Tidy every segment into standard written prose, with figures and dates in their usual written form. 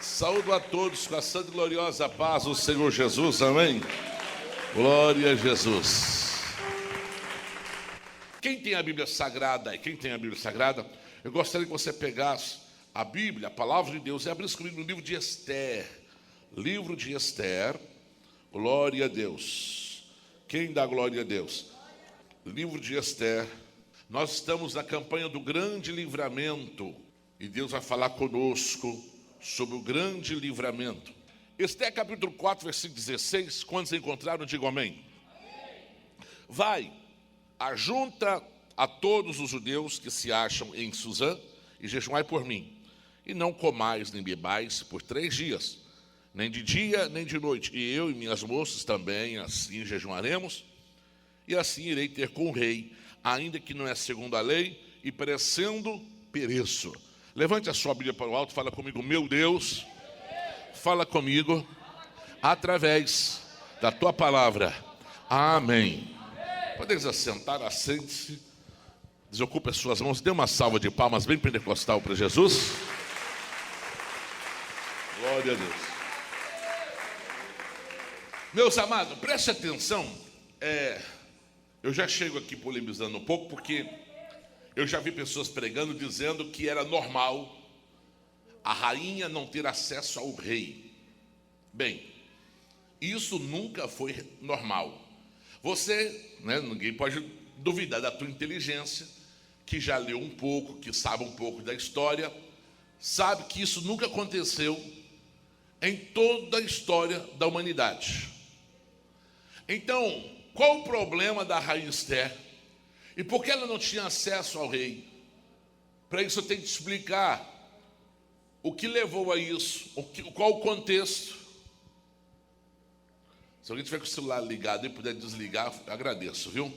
Saúdo a todos com a santa e gloriosa paz do Senhor Jesus, amém? Glória a Jesus. Quem tem a Bíblia Sagrada eu gostaria que você pegasse a Bíblia, a palavra de Deus, e abrisse comigo no livro de Esther. Livro de Esther, glória a Deus. Quem dá glória a Deus? Livro de Esther. Nós estamos na campanha do grande livramento e Deus vai falar conosco sobre o grande livramento. Esther capítulo 4, versículo 16. Quando se encontraram, digam amém. Vai, ajunta a todos os judeus que se acham em Suzã e jejuai por mim. E não comais nem bebais por 3 dias, nem de dia nem de noite. E eu e minhas moças também assim jejuaremos. E assim irei ter com o rei, ainda que não é segundo a lei, e perecendo, pereço. Levante a sua Bíblia para o alto, fala comigo. Meu Deus, fala comigo através da tua palavra. Amém. Podeis assentar, assente-se, desocupe as suas mãos, dê uma salva de palmas bem pentecostal para Jesus. Glória a Deus. Meus amados, preste atenção. Eu já chego aqui polemizando um pouco, porque eu já vi pessoas pregando dizendo que era normal a rainha não ter acesso ao rei. Bem, isso nunca foi normal. Você, ninguém pode duvidar da tua inteligência, que já leu um pouco, que sabe um pouco da história, sabe que isso nunca aconteceu em toda a história da humanidade. Então, qual o problema da rainha Esther? E por que ela não tinha acesso ao rei? Para isso eu tenho que explicar o que levou a isso, qual o contexto. Se alguém tiver com o celular ligado e puder desligar, eu agradeço, viu?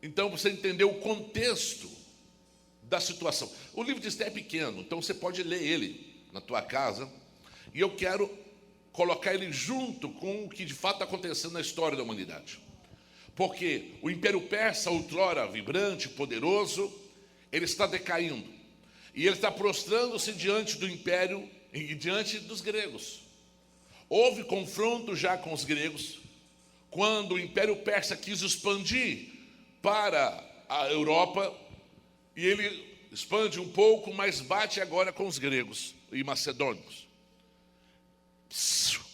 Então você entendeu o contexto da situação. O livro de Esther é pequeno, então você pode ler ele na tua casa. E eu quero colocar ele junto com o que de fato está acontecendo na história da humanidade. Porque o Império Persa, outrora vibrante, poderoso, ele está decaindo. E ele está prostrando-se diante do Império e diante dos gregos. Houve confronto já com os gregos, quando o Império Persa quis expandir para a Europa, e ele expande um pouco, mas bate agora com os gregos e macedônios.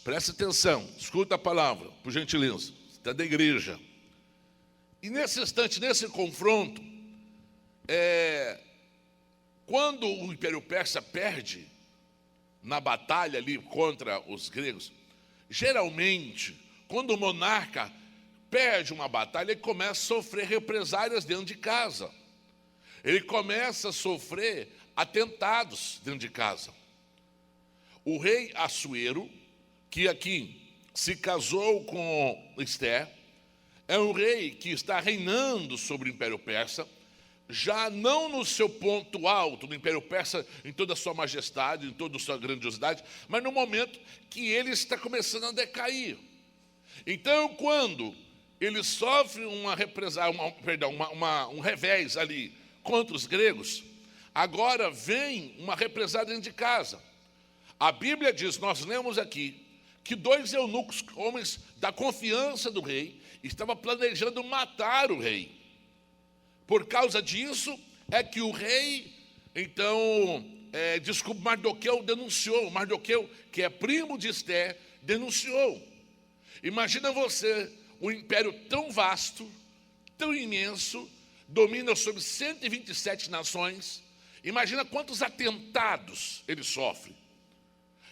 Presta atenção, escuta a palavra, por gentileza, está da igreja. E nesse instante, nesse confronto, quando o Império Persa perde na batalha ali contra os gregos, geralmente, quando o monarca perde uma batalha, ele começa a sofrer represálias dentro de casa. Ele começa a sofrer atentados dentro de casa. O rei Assuero, que aqui se casou com Esther, é um rei que está reinando sobre o Império Persa, já não no seu ponto alto, no Império Persa, em toda a sua majestade, em toda a sua grandiosidade, mas no momento que ele está começando a decair. Então, quando ele sofre um revés ali contra os gregos, agora vem uma represália dentro de casa. A Bíblia diz, nós lemos aqui, que 2 eunucos, homens da confiança do rei, estavam planejando matar o rei. Por causa disso, é que o rei, então, Mardoqueu denunciou. Mardoqueu, que é primo de Esther, denunciou. Imagina você, um império tão vasto, tão imenso, domina sobre 127 nações. Imagina quantos atentados ele sofre.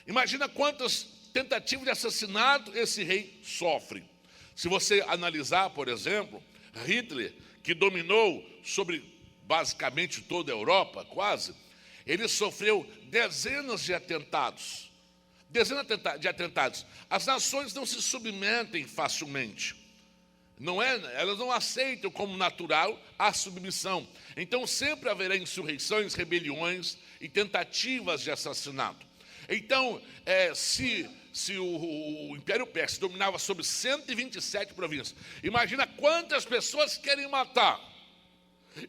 Imagina quantas tentativas de assassinato esse rei sofre. Se você analisar, por exemplo, Hitler, que dominou sobre basicamente toda a Europa, quase, ele sofreu dezenas de atentados. Dezenas de atentados. As nações não se submetem facilmente. Elas não aceitam como natural a submissão. Então sempre haverá insurreições, rebeliões e tentativas de assassinato. Então, se o Império Persa dominava sobre 127 províncias, imagina quantas pessoas querem matar.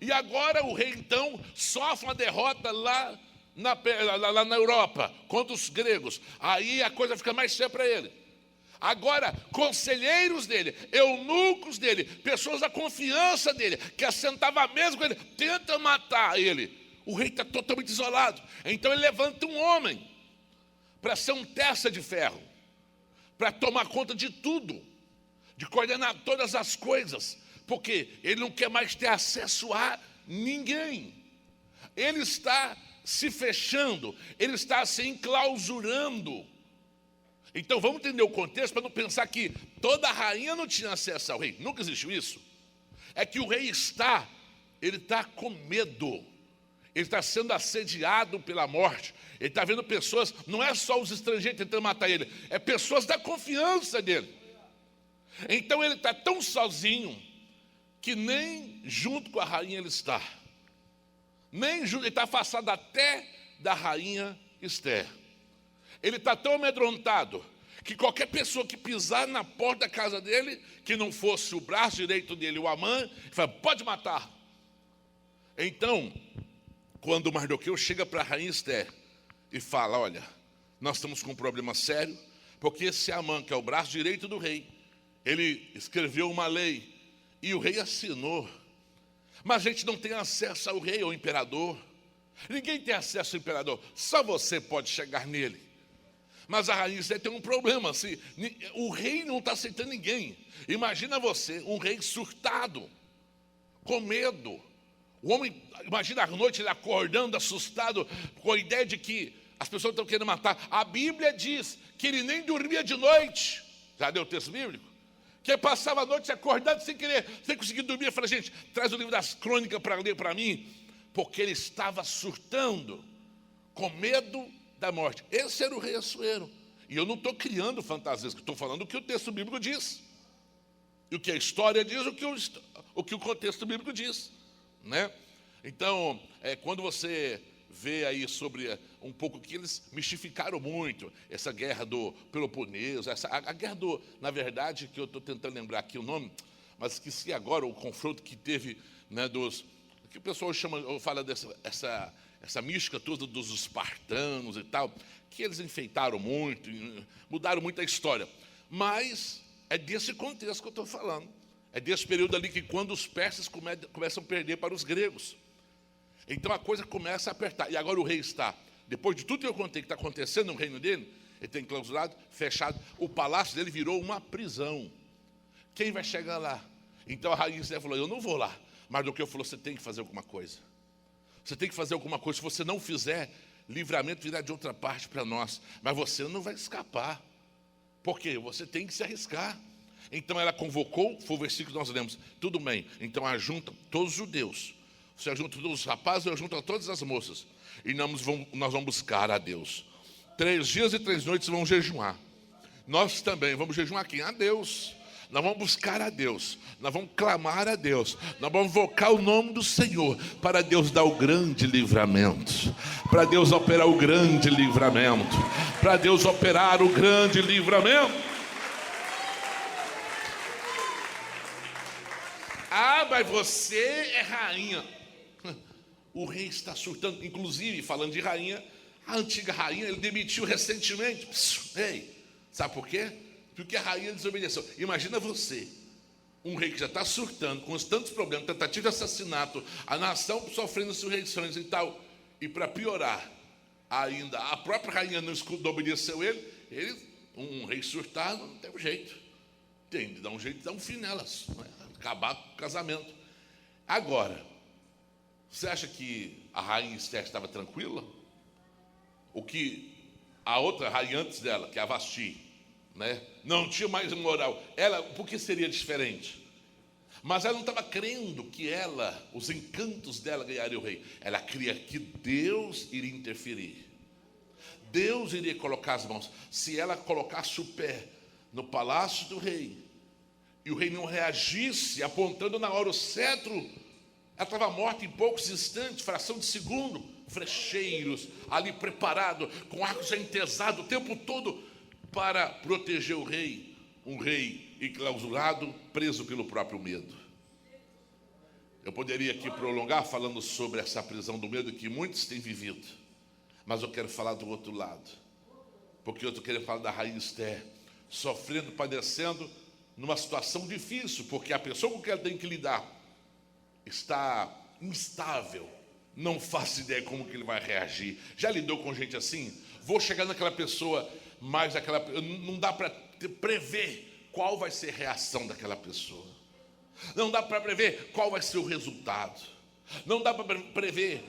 E agora o rei, então, sofre uma derrota lá lá na Europa, contra os gregos. Aí a coisa fica mais séria para ele. Agora, conselheiros dele, eunucos dele, pessoas da confiança dele, que assentavam à mesa com ele, tentam matar ele. O rei está totalmente isolado. Então ele levanta um homem para ser um testa de ferro, para tomar conta de tudo, de coordenar todas as coisas, porque ele não quer mais ter acesso a ninguém. Ele está se fechando, ele está se enclausurando. Então vamos entender o contexto para não pensar que toda rainha não tinha acesso ao rei. Nunca existiu isso. É que o rei ele está com medo. Ele está sendo assediado pela morte. Ele está vendo pessoas, não é só os estrangeiros tentando matar ele, é pessoas da confiança dele. Então ele está tão sozinho que nem junto com a rainha ele está. Nem junto, ele está afastado até da rainha Esther. Ele está tão amedrontado que qualquer pessoa que pisar na porta da casa dele, que não fosse o braço direito dele, o Amã, ele fala, pode matar. Então, quando Mardoqueu chega para a rainha Esther e fala, olha, nós estamos com um problema sério, porque esse Amã, que é o braço direito do rei, ele escreveu uma lei e o rei assinou. Mas a gente não tem acesso ao rei, ao imperador. Ninguém tem acesso ao imperador, só você pode chegar nele. Mas a rainha Esther tem um problema, assim, o rei não está aceitando ninguém. Imagina você, um rei surtado, com medo. O homem, imagina à noite ele acordando, assustado, com a ideia de que as pessoas estão querendo matar. A Bíblia diz que ele nem dormia de noite. Já deu o texto bíblico? Que ele passava a noite acordado sem querer, sem conseguir dormir. Eu falei, gente, traz o livro das crônicas para ler para mim. Porque ele estava surtando, com medo da morte. Esse era o rei Assuero. E eu não estou criando fantasias, estou falando o que o texto bíblico diz. E o que a história diz, o que o contexto bíblico diz. Né? Então, quando você vê aí sobre um pouco que eles mistificaram muito, essa guerra do Peloponeso, a guerra na verdade, que eu estou tentando lembrar aqui o nome, mas esqueci agora o confronto que teve, né, que o pessoal fala essa mística toda dos espartanos e tal, que eles enfeitaram muito, mudaram muito a história. Mas é desse contexto que eu estou falando. É desse período ali que quando os persas começam a perder para os gregos. Então a coisa começa a apertar. E agora o rei está, depois de tudo que eu contei que está acontecendo no reino dele, ele tem enclausurado, fechado. O palácio dele virou uma prisão. Quem vai chegar lá? Então a rainha Esther falou, eu não vou lá. Mardoqueu falou, você tem que fazer alguma coisa. Você tem que fazer alguma coisa. Se você não fizer, livramento virá de outra parte para nós. Mas você não vai escapar. Por quê? Você tem que se arriscar. Então ela convocou, foi o versículo que nós lemos. Tudo bem, então ajunta todos os judeus. Você ajunta todos os rapazes, eu ajunto todas as moças. E nós vamos buscar a Deus. 3 dias e 3 noites vamos jejuar. Nós também vamos jejuar quem? A Deus. Nós vamos buscar a Deus, nós vamos clamar a Deus, nós vamos invocar o nome do Senhor, para Deus dar o grande livramento, para Deus operar o grande livramento, para Deus operar o grande livramento. Ah, mas você é rainha. O rei está surtando, inclusive, falando de rainha, a antiga rainha, ele demitiu recentemente. Ei, sabe por quê? Porque a rainha desobedeceu. Imagina você, um rei que já está surtando, com tantos problemas, tentativa de assassinato, a nação sofrendo insurreições e tal. E para piorar, ainda a própria rainha não obedeceu ele, um rei surtado, não tem um jeito. Tem de dar um jeito de dar um fim nelas, né? Acabar com o casamento. Agora, você acha que a rainha Esther estava tranquila? O que a outra rainha antes dela, que é a Vasti, né, não tinha mais moral. Ela, por que seria diferente? Mas ela não estava crendo que os encantos dela ganhariam o rei. Ela cria que Deus iria interferir. Deus iria colocar as mãos. Se ela colocasse o pé no palácio do rei, e o rei não reagisse, apontando na hora o cetro, ela estava morta em poucos instantes, fração de segundo. Frecheiros ali preparados, com arcos já entesados o tempo todo, para proteger o rei, um rei enclausurado, preso pelo próprio medo. Eu poderia aqui prolongar falando sobre essa prisão do medo que muitos têm vivido. Mas eu quero falar do outro lado, porque eu estou querendo falar da rainha Esther, sofrendo, padecendo, numa situação difícil, porque a pessoa com quem ela tem que lidar está instável, não faço ideia como que ele vai reagir. Já lidou com gente assim? Vou chegar naquela pessoa, mas não dá para prever qual vai ser a reação daquela pessoa. Não dá para prever qual vai ser o resultado. Não dá para prever.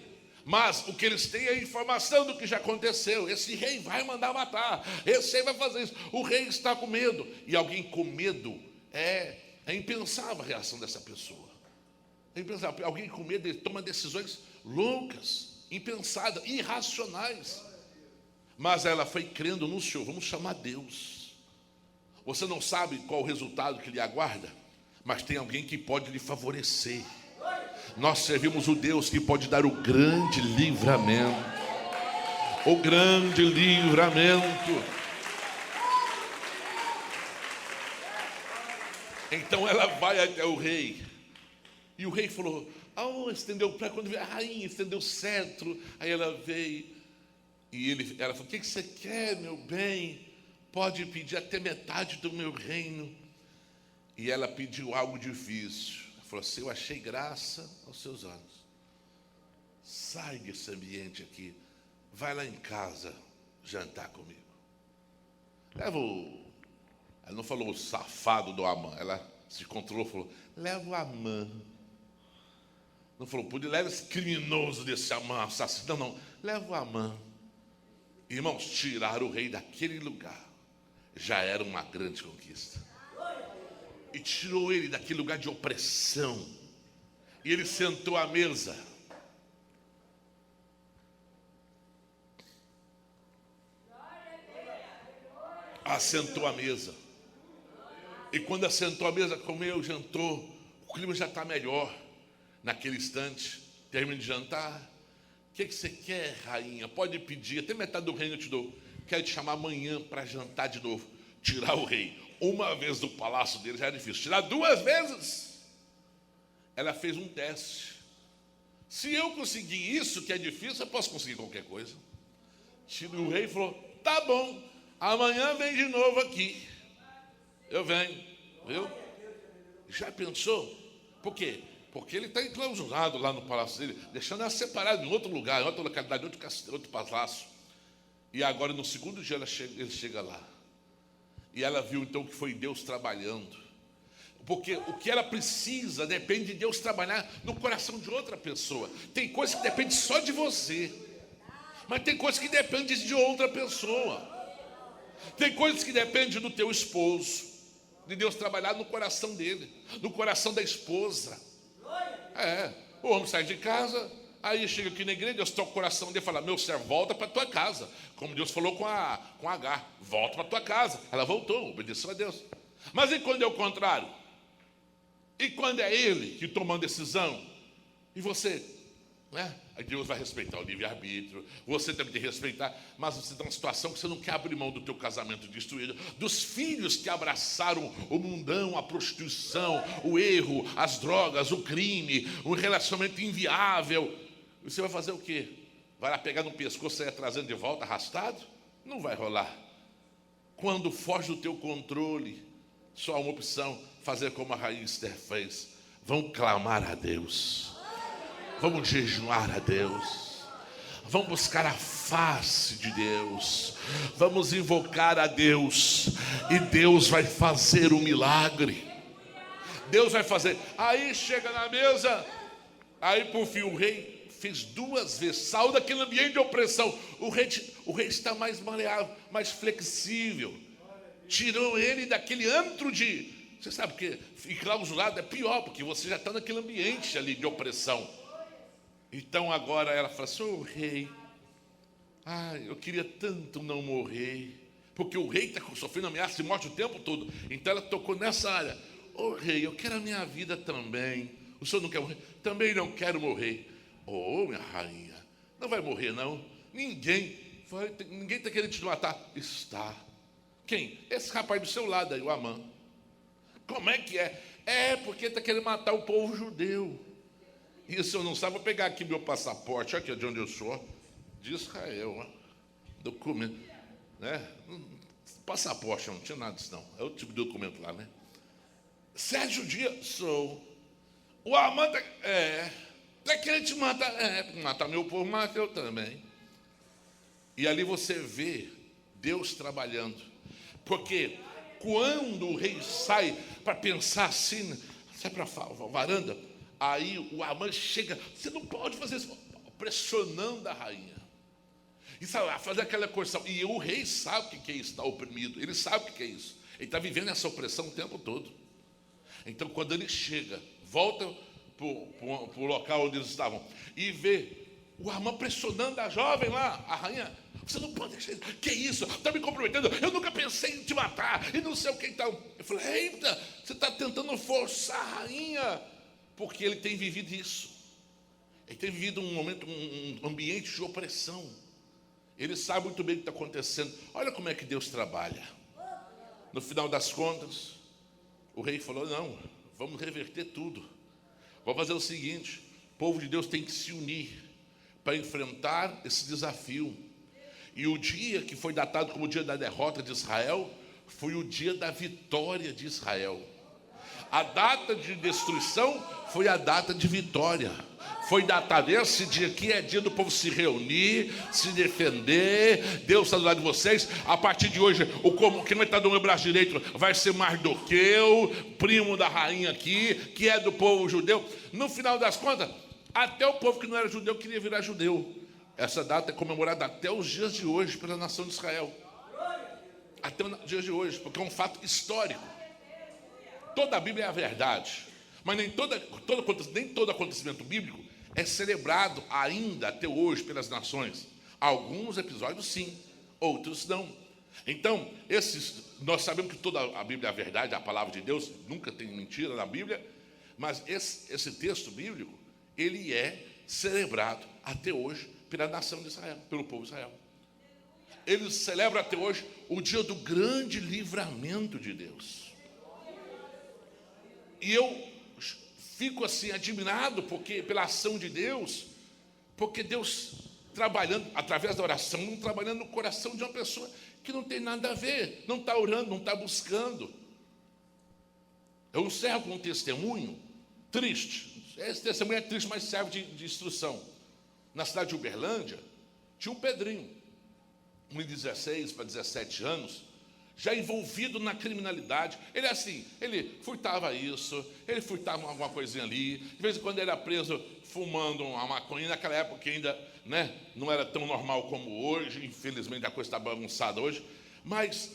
Mas o que eles têm é a informação do que já aconteceu. Esse rei vai mandar matar. Esse rei vai fazer isso. O rei está com medo. E alguém com medo é impensável a reação dessa pessoa. É impensável. Alguém com medo, ele toma decisões loucas, impensadas, irracionais. Mas ela foi crendo no Senhor. Vamos chamar Deus. Você não sabe qual o resultado que lhe aguarda, mas tem alguém que pode lhe favorecer. Nós servimos o Deus que pode dar o grande livramento. O grande livramento. Então ela vai até o rei. E o rei falou, estendeu para quando veio a rainha, estendeu o cetro. Aí ela veio. E ela falou, o que você quer, meu bem? Pode pedir até metade do meu reino. E ela pediu algo difícil. Ela falou assim, eu achei graça aos seus olhos. Sai desse ambiente aqui. Vai lá em casa jantar comigo. Leva ela não falou o safado do Amã. Ela se controlou e falou, leva o Amã. Não falou, leva esse criminoso desse Amã, assassino. Não, leva o Amã. Irmãos, tirar o rei daquele lugar já era uma grande conquista. E tirou ele daquele lugar de opressão. E ele sentou à mesa. Assentou à mesa. E quando assentou à mesa, comeu, jantou. O clima já está melhor. Naquele instante, termina de jantar. O que você quer, rainha? Pode pedir, até metade do reino eu te dou. Quero te chamar amanhã para jantar de novo. Tirar o rei uma vez do palácio dele já era difícil. Tirar 2 vezes. Ela fez um teste. Se eu conseguir isso, que é difícil, eu posso conseguir qualquer coisa. O rei falou, tá bom, amanhã vem de novo aqui. Eu venho, viu? Já pensou? Por quê? Porque ele está enclausurado lá no palácio dele, deixando ela separada em outro lugar, em outra localidade, outro palácio. E agora, no segundo dia, ele chega lá. E ela viu, então, que foi Deus trabalhando. Porque o que ela precisa depende de Deus trabalhar no coração de outra pessoa. Tem coisa que depende só de você. Mas tem coisa que depende de outra pessoa. Tem coisas que dependem do teu esposo. De Deus trabalhar no coração dele. No coração da esposa. O homem sai de casa, aí chega aqui na igreja, Deus toca o coração dele e fala, meu servo, volta para tua casa. Como Deus falou com Agar, volta para tua casa. Ela voltou, obedeceu a Deus. Mas e quando é o contrário? E quando é ele que toma uma decisão? E você? Aí Deus vai respeitar o livre-arbítrio, você também tem que respeitar, mas você está numa situação que você não quer abrir mão do teu casamento destruído, dos filhos que abraçaram o mundão, a prostituição, o erro, as drogas, o crime, um relacionamento inviável. E você vai fazer o quê? Vai lá pegar no pescoço e sair trazendo de volta, arrastado? Não vai rolar. Quando foge do teu controle, só há uma opção, fazer como a rainha Esther fez. Vão clamar a Deus. Vamos jejuar a Deus. Vamos buscar a face de Deus. Vamos invocar a Deus. E Deus vai fazer o milagre. Deus vai fazer. Aí chega na mesa. Aí por fim o rei fez 2 vezes. Saiu daquele ambiente de opressão. O rei está mais maleável, mais flexível. Tirou ele daquele antro de... Você sabe que enclausurado é pior, porque você já está naquele ambiente ali de opressão. Então agora ela fala assim, rei, eu queria tanto não morrer, porque o rei está sofrendo ameaça de morte o tempo todo. Então ela tocou nessa área. Rei, eu quero a minha vida também. O senhor não quer morrer? Também não quero morrer. Minha rainha, não vai morrer não. Ninguém está querendo te matar. Está. Quem? Esse rapaz do seu lado aí, o Amã. Como é que é? Porque está querendo matar o povo judeu. E o senhor não sabe, vou pegar aqui meu passaporte, olha aqui de onde eu sou, de Israel, documento, né? Passaporte, não tinha nada disso não, é outro tipo de documento lá, né? Você é judia? Sou. O Amã é querendo te matar, matar meu povo, mata eu também. E ali você vê Deus trabalhando, porque quando o rei sai para pensar assim, sai para a varanda, aí o Amã chega, você não pode fazer isso, pressionando a rainha. E sabe, fazer aquela correção. E o rei sabe o que é isso, estar oprimido. Ele sabe o que é isso. Ele está vivendo essa opressão o tempo todo. Então, quando ele chega, volta para o local onde eles estavam e vê o Amã pressionando a jovem lá, a rainha. Você não pode deixar isso. Que isso? Está me comprometendo. Eu nunca pensei em te matar. E não sei o que então. Eu falei, eita, você está tentando forçar a rainha. Porque ele tem vivido isso. Ele tem vivido um momento, um ambiente de opressão. Ele sabe muito bem o que está acontecendo. Olha como é que Deus trabalha. No final das contas, o rei falou, não, vamos reverter tudo. Vamos fazer o seguinte, o povo de Deus tem que se unir para enfrentar esse desafio. E o dia que foi datado como o dia da derrota de Israel, foi o dia da vitória de Israel. A data de destruição foi a data de vitória. Foi datado esse dia aqui, é dia do povo se reunir, se defender. Deus está do lado de vocês. A partir de hoje, quem vai estar do meu braço direito vai ser Mardoqueu, primo da rainha aqui, que é do povo judeu. No final das contas, até o povo que não era judeu queria virar judeu. Essa data é comemorada até os dias de hoje pela nação de Israel. Até os dias de hoje, porque é um fato histórico. Toda a Bíblia é a verdade, mas nem todo acontecimento bíblico é celebrado ainda até hoje pelas nações. Alguns episódios sim, outros não. Então, nós sabemos que toda a Bíblia é a verdade, a palavra de Deus, nunca tem mentira na Bíblia, mas esse texto bíblico, ele é celebrado até hoje pela nação de Israel, pelo povo de Israel. Eles celebram até hoje o dia do grande livramento de Deus. E eu fico assim admirado pela ação de Deus, porque Deus trabalhando através da oração, trabalhando no coração de uma pessoa que não tem nada a ver, não está orando, não está buscando. Eu encerro com um testemunho triste. Esse testemunho é triste, mas serve de instrução. Na cidade de Uberlândia, tinha um Pedrinho, um de 16 para 17 anos, já envolvido na criminalidade. Ele furtava isso, ele furtava alguma coisinha ali, de vez em quando ele era preso fumando uma maconha, naquela época que ainda não era tão normal como hoje, infelizmente a coisa está bagunçada hoje, mas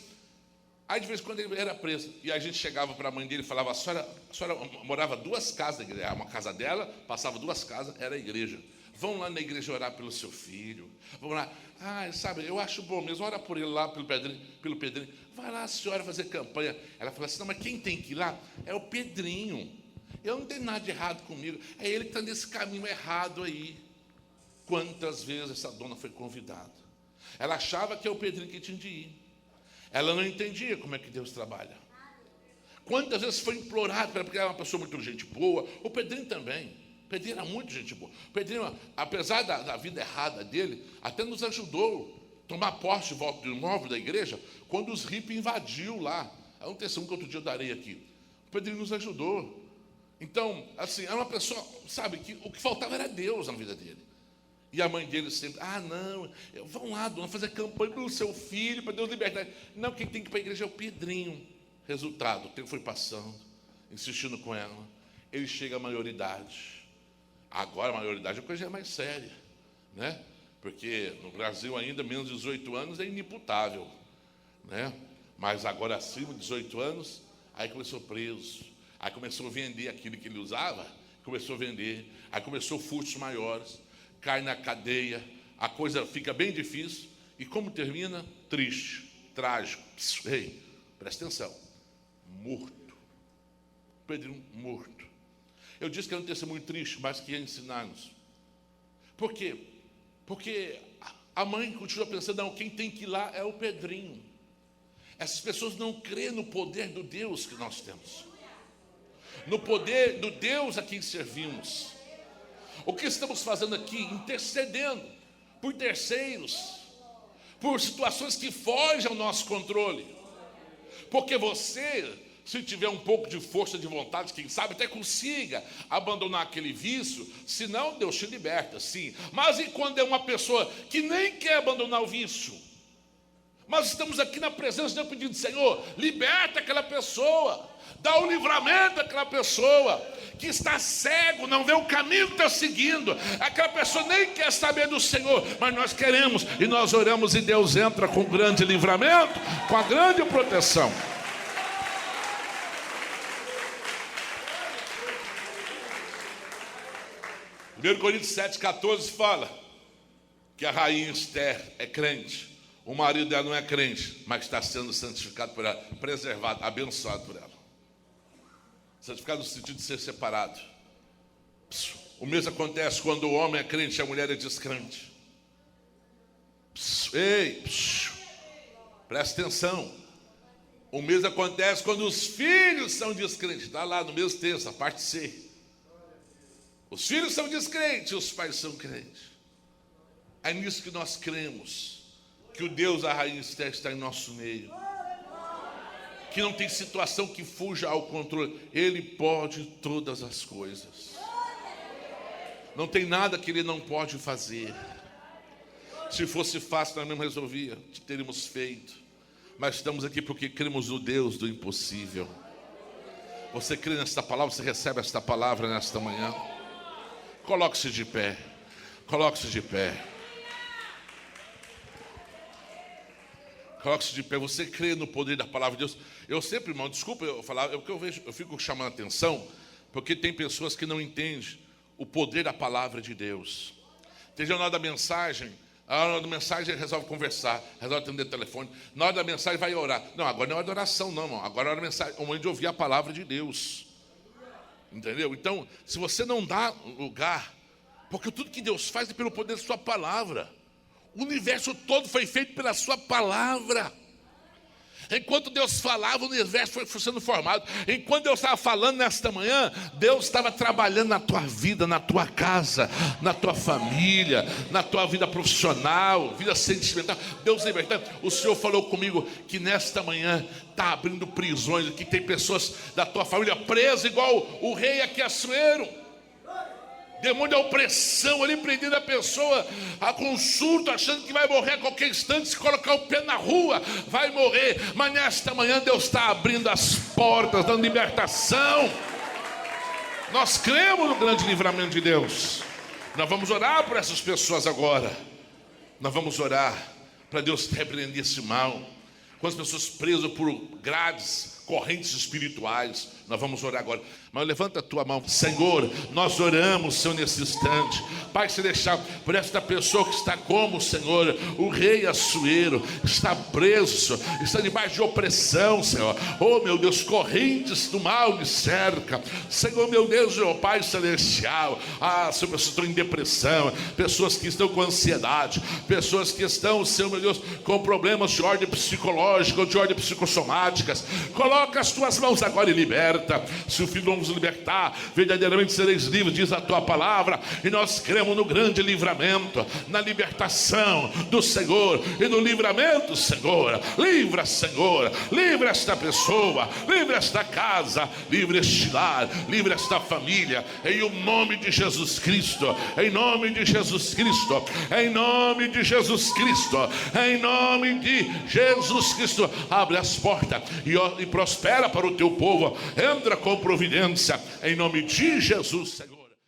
aí de vez em quando ele era preso, e a gente chegava para a mãe dele e falava, a senhora morava 2 casas da igreja, uma casa dela, passava 2 casas, era a igreja. Vão lá na igreja orar pelo seu filho. Vão lá. Sabe, eu acho bom mesmo. Ora por ele lá, pelo Pedrinho. Vai lá, a senhora, fazer campanha. Ela falou assim, não, mas quem tem que ir lá é o Pedrinho. Eu não tenho nada de errado comigo. É ele que está nesse caminho errado aí. Quantas vezes essa dona foi convidada? Ela achava que é o Pedrinho que tinha de ir. Ela não entendia como é que Deus trabalha. Quantas vezes foi implorado, porque ela era uma pessoa muito gente boa. O Pedrinho também. O Pedrinho era muito gente boa. O Pedrinho, apesar da vida errada dele, até nos ajudou a tomar posse de volta do imóvel da igreja, quando os hippies invadiu lá. É um testemunho que outro dia eu darei aqui. O Pedrinho nos ajudou. Então, assim, era uma pessoa, sabe, que o que faltava era Deus na vida dele. E a mãe dele sempre, não, vão lá, dona, fazer campanha pelo seu filho, para Deus libertar. Não, quem tem que ir para a igreja é o Pedrinho. Resultado, o tempo foi passando, insistindo com ela. Ele chega à maioridade. Agora a maioridade a coisa é mais séria, né? Porque no Brasil ainda menos de 18 anos é inimputável, né? Mas agora acima de 18 anos, aí começou preso, aí começou a vender aquilo que ele usava, começou a vender, aí começou furtos maiores, cai na cadeia, a coisa fica bem difícil, e como termina? Triste, trágico. Ei, presta atenção, morto. Pedrinho morto. Eu disse que era um testemunho triste, mas que ia ensinar-nos. Por quê? Porque a mãe continua pensando, não, quem tem que ir lá é o Pedrinho. Essas pessoas não creem no poder do Deus que nós temos. No poder do Deus a quem servimos. O que estamos fazendo aqui? Intercedendo por terceiros, por situações que fogem ao nosso controle. Porque você, se tiver um pouco de força de vontade, quem sabe até consiga abandonar aquele vício, senão Deus te liberta, sim. Mas e quando é uma pessoa que nem quer abandonar o vício? Mas estamos aqui na presença de Deus pedindo: Senhor, liberta aquela pessoa, dá o livramento àquela pessoa que está cego, não vê o caminho que está seguindo. Aquela pessoa nem quer saber do Senhor, mas nós queremos, e nós oramos, e Deus entra com grande livramento, com a grande proteção. Primeiro Coríntios 7,14 fala que a rainha Esther é crente. O marido dela não é crente, mas está sendo santificado por ela, preservado, abençoado por ela. Santificado no sentido de ser separado. O mesmo acontece quando o homem é crente e a mulher é descrente. Ei, presta atenção. O mesmo acontece quando os filhos são descrentes. Está lá no mesmo texto, a parte C. Os filhos são descrentes, os pais são crentes. É nisso que nós cremos, que o Deus da rainha Esther está em nosso meio, que não tem situação que fuja ao controle. Ele pode todas as coisas. Não tem nada que Ele não pode fazer. Se fosse fácil, nós mesmo resolvia, teríamos feito. Mas estamos aqui porque cremos no Deus do impossível. Você crê nesta palavra? Você recebe esta palavra nesta manhã? Coloque-se de pé. Coloque-se de pé. Coloque-se de pé. Você crê no poder da palavra de Deus? Eu sempre, irmão, desculpa eu falar, é o que eu vejo, eu fico chamando a atenção, porque tem pessoas que não entendem o poder da palavra de Deus. Tem gente na hora da mensagem, a hora da mensagem resolve conversar, resolve atender o telefone. Na hora da mensagem vai orar. Não, agora não é hora da oração, não, irmão. Agora é hora da mensagem, é o momento de ouvir a palavra de Deus. Entendeu? Então, se você não dá lugar, porque tudo que Deus faz é pelo poder da sua palavra. O universo todo foi feito pela sua palavra. Enquanto Deus falava, o universo foi sendo formado. Enquanto Deus estava falando nesta manhã, Deus estava trabalhando na tua vida, na tua casa, na tua família, na tua vida profissional, vida sentimental. Deus libertando. O Senhor falou comigo que nesta manhã está abrindo prisões, que tem pessoas da tua família presas, igual o rei aqui Assuero. Demônio da opressão ali, prendendo a pessoa a consulta, achando que vai morrer a qualquer instante. Se colocar o pé na rua, vai morrer. Mas nesta manhã Deus está abrindo as portas, dando libertação. Nós cremos no grande livramento de Deus. Nós vamos orar por essas pessoas agora. Nós vamos orar para Deus repreender esse mal. Com as pessoas presas por grades, correntes espirituais. Nós vamos orar agora. Mas levanta a tua mão. Senhor, nós oramos, Senhor, nesse instante. Pai celestial, por esta pessoa que está como, Senhor, o rei Assuero, está preso, está debaixo de opressão, Senhor. Oh, meu Deus, correntes do mal me cercam. Senhor, meu Deus, meu Pai celestial. Ah, Senhor, pessoas que estão em depressão, pessoas que estão com ansiedade, pessoas que estão, Senhor, meu Deus, com problemas de ordem psicológica, de ordem psicossomáticas. Coloca as tuas mãos agora e liberta. Se o Filho nos libertar, verdadeiramente sereis livres, diz a tua palavra. E nós cremos no grande livramento, na libertação do Senhor e no livramento, Senhor. Livra, Senhor, livra esta pessoa, livra esta casa, livra este lar, livra esta família, em o nome de Jesus Cristo, em nome de Jesus Cristo, em nome de Jesus Cristo, em nome de Jesus Cristo. Abre as portas e prospera para o teu povo. Entra com providência, em nome de Jesus, Senhor.